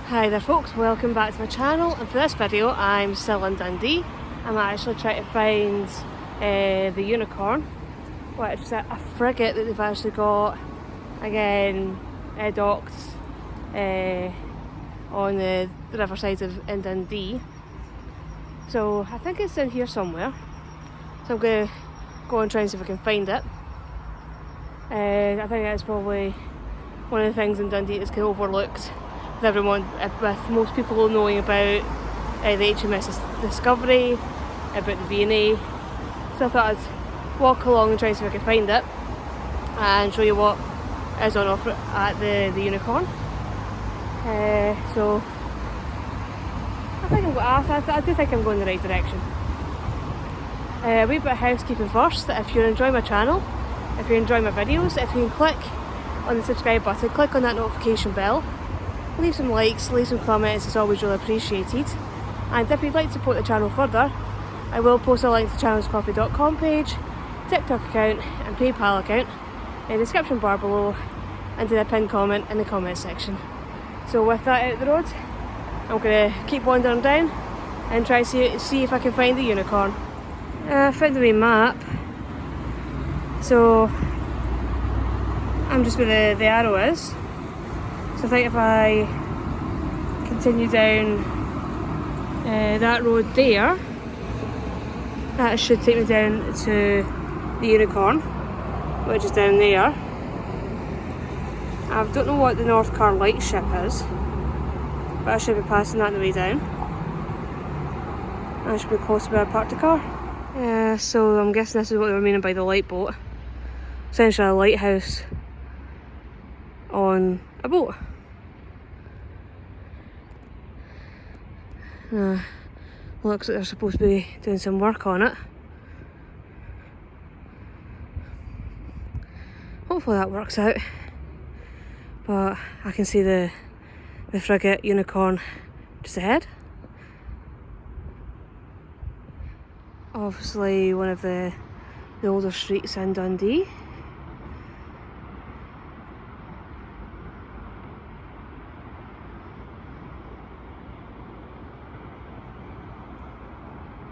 Hi there folks, welcome back to my channel, and for this video I'm still in Dundee. I'm actually trying to find the Unicorn, which is a frigate that they've actually got again docked on the riverside in Dundee. So I think it's in here somewhere, so I'm going to go and try and see if I can find it. I think that's probably one of the things in Dundee that's kind of overlooked with most people knowing about the HMS Discovery, about the V&A. So I thought I'd walk along and try and see if I can find it and show you what is on offer at the Unicorn. So I do think I'm going in the right direction. A wee bit of housekeeping first. If you're enjoying my channel, if you're enjoying my videos, if you can click on the subscribe button, click on that notification bell, leave some likes, leave some comments, it's always really appreciated. And if you'd like to support the channel further, I will post a link to channelscoffee.com page, TikTok account and PayPal account in the description bar below and in a pinned comment in the comments section. So with that out the road, I'm going to keep wandering down and try to see if I can find the Unicorn. I found the wee map, so I'm just where the arrow is. So I think if I continue down that road there, that should take me down to the Unicorn, which is down there. I don't know what the North Car light ship is, but I should be passing that on the way down. I should be close to where I parked the car. So I'm guessing this is what they were meaning by the light boat. Essentially a lighthouse on a boat. Looks like they're supposed to be doing some work on it. Hopefully that works out. But I can see the frigate Unicorn just ahead. Obviously one of the older streets in Dundee.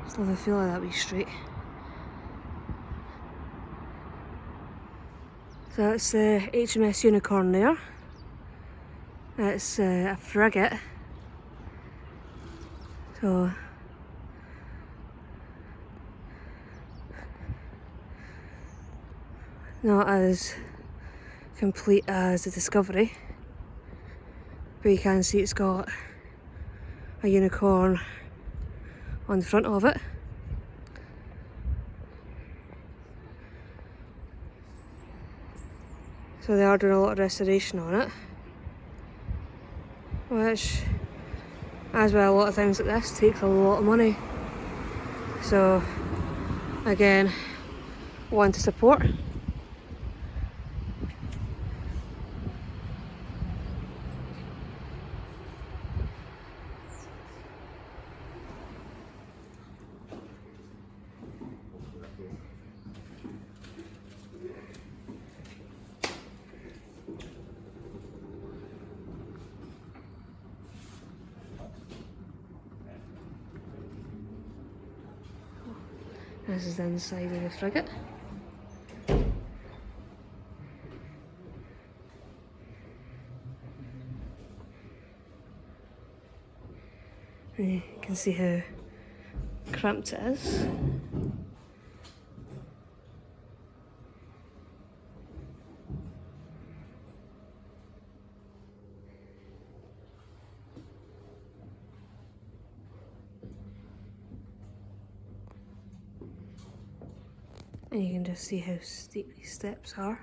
Just love the feel of that wee street. So that's the HMS Unicorn there. It's a frigate. So not as complete as the Discovery, but you can see it's got a unicorn on the front of it. So they are doing a lot of restoration on it, which, as with a lot of things like this, takes a lot of money. So again, one to support. This is the inside of the frigate. And you can see how cramped it is. And you can just see how steep these steps are.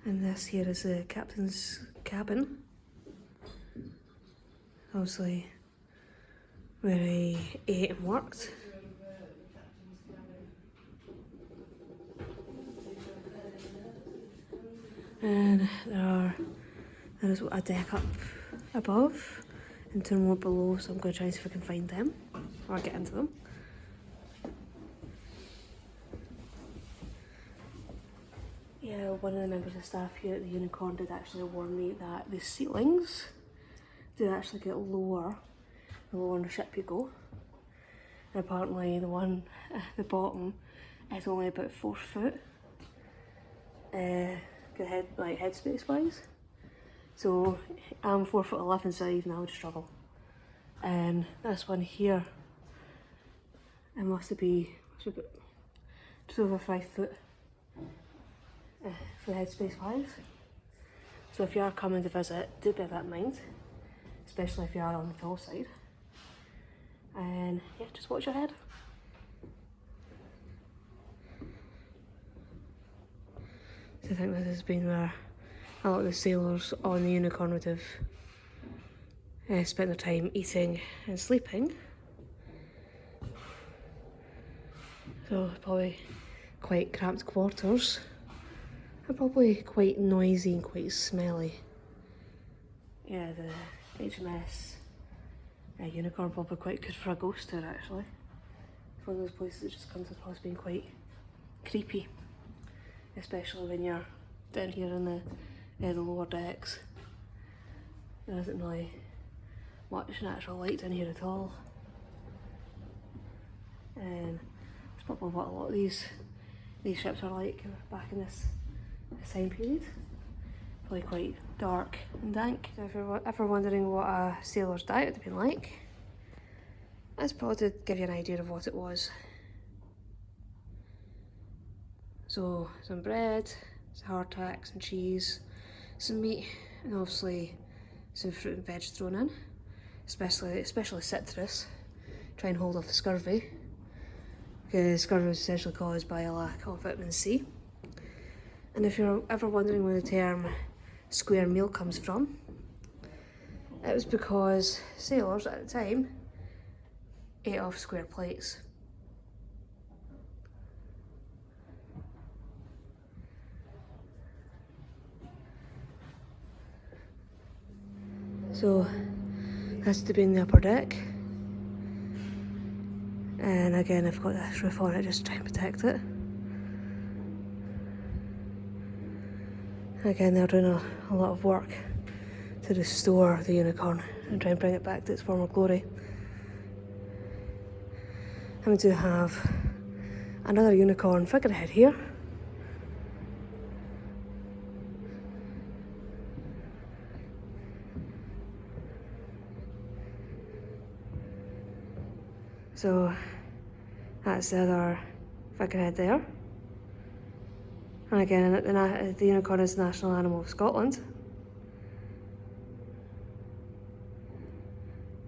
And this here is the captain's cabin. Obviously where he ate and worked. And there is a deck up above and two more below, so I'm going to try and see if I can find them or get into them. Yeah, one of the members of staff here at the Unicorn did actually warn me that the ceilings do actually get lower the lower on the ship you go. And apparently the one at the bottom is only about 4 foot, headspace wise. So I'm 4'11", so even I would struggle. And this one here, it must be just over 5 foot for headspace wise. So if you are coming to visit, do bear that in mind, especially if you are on the tall side. And yeah, just watch your head. So I think this has been where a lot of the sailors on the Unicorn would have spent their time eating and sleeping. So probably quite cramped quarters and probably quite noisy and quite smelly. Yeah, the HMS Unicorn probably quite good for a ghost tour actually. It's one of those places that just comes across being quite creepy, especially when you're down here in the lower decks. There isn't really much natural light down here at all. And it's probably what a lot of these ships are like back in this time period. Probably quite dark and dank. So if you're ever wondering what a sailor's diet would have been like, that's probably to give you an idea of what it was. So some bread, some hardtack, some cheese, some meat, and obviously some fruit and veg thrown in, especially citrus. Try and hold off the scurvy, because scurvy is essentially caused by a lack of vitamin C. And if you're ever wondering where the term square meal comes from, it was because sailors at the time ate off square plates. So that's to be in the upper deck. And again, I've got this roof on it just to try and protect it. Again, they're doing a lot of work to restore the Unicorn and try and bring it back to its former glory. And we do have another Unicorn figurehead here. So that's the other figurehead there. And again, the Unicorn is the national animal of Scotland.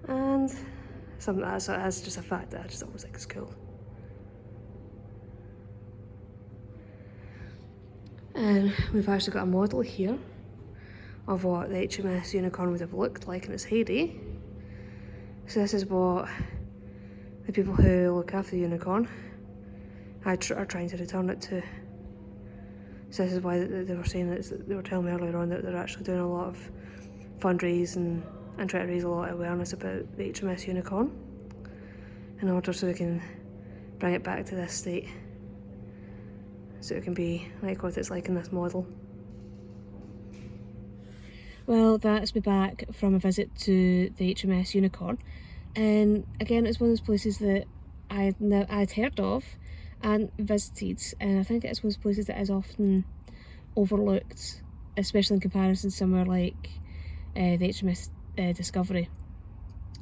And that's just a fact that I just always think is cool. And we've actually got a model here of what the HMS Unicorn would have looked like in its heyday. So this is what the people who look after the Unicorn are trying to return it to. So this is why they were saying that they were telling me earlier on that they're actually doing a lot of fundraising and trying to raise a lot of awareness about the HMS Unicorn in order so we can bring it back to this state, so it can be like what it's like in this model. Well, that's me back from a visit to the HMS Unicorn, and again it's one of those places that I'd heard of and visited, and I think it's one of those places that is often overlooked, especially in comparison to somewhere like the HMS Discovery,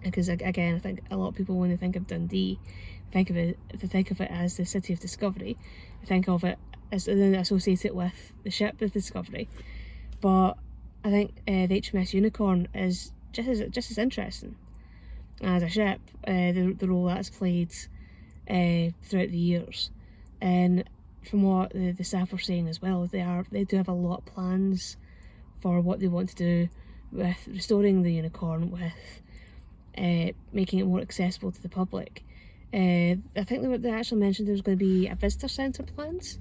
because again I think a lot of people, when they think of Dundee, think of it as the city of discovery. They think of it as, then associate it with the ship, the Discovery. But I think the HMS Unicorn is just as interesting as a ship. The role that's played throughout the years, and from what the staff are saying as well, they do have a lot of plans for what they want to do with restoring the Unicorn, with making it more accessible to the public. I think they actually mentioned there was going to be a visitor centre planned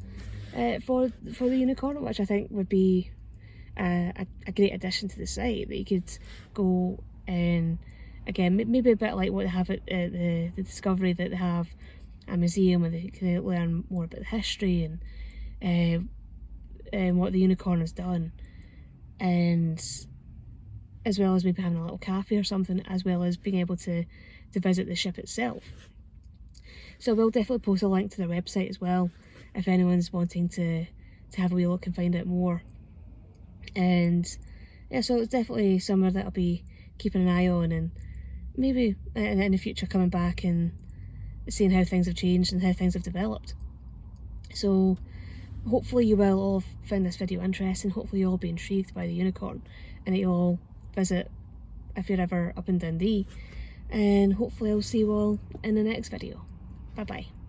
for the Unicorn, which I think would be a great addition to the site, that you could go and, again, maybe a bit like what they have at the Discovery, that they have a museum where they can learn more about the history and what the Unicorn has done, and as well as maybe having a little cafe or something, as well as being able to visit the ship itself. So we'll definitely post a link to their website as well, if anyone's wanting to have a wee look and find out more. And yeah, so it's definitely somewhere that I'll be keeping an eye on, and maybe in the future coming back and seeing how things have changed and how things have developed. So hopefully you will all find this video interesting. Hopefully you'll all be intrigued by the Unicorn, and that you'll all visit if you're ever up in Dundee. And hopefully I'll see you all in the next video. Bye bye.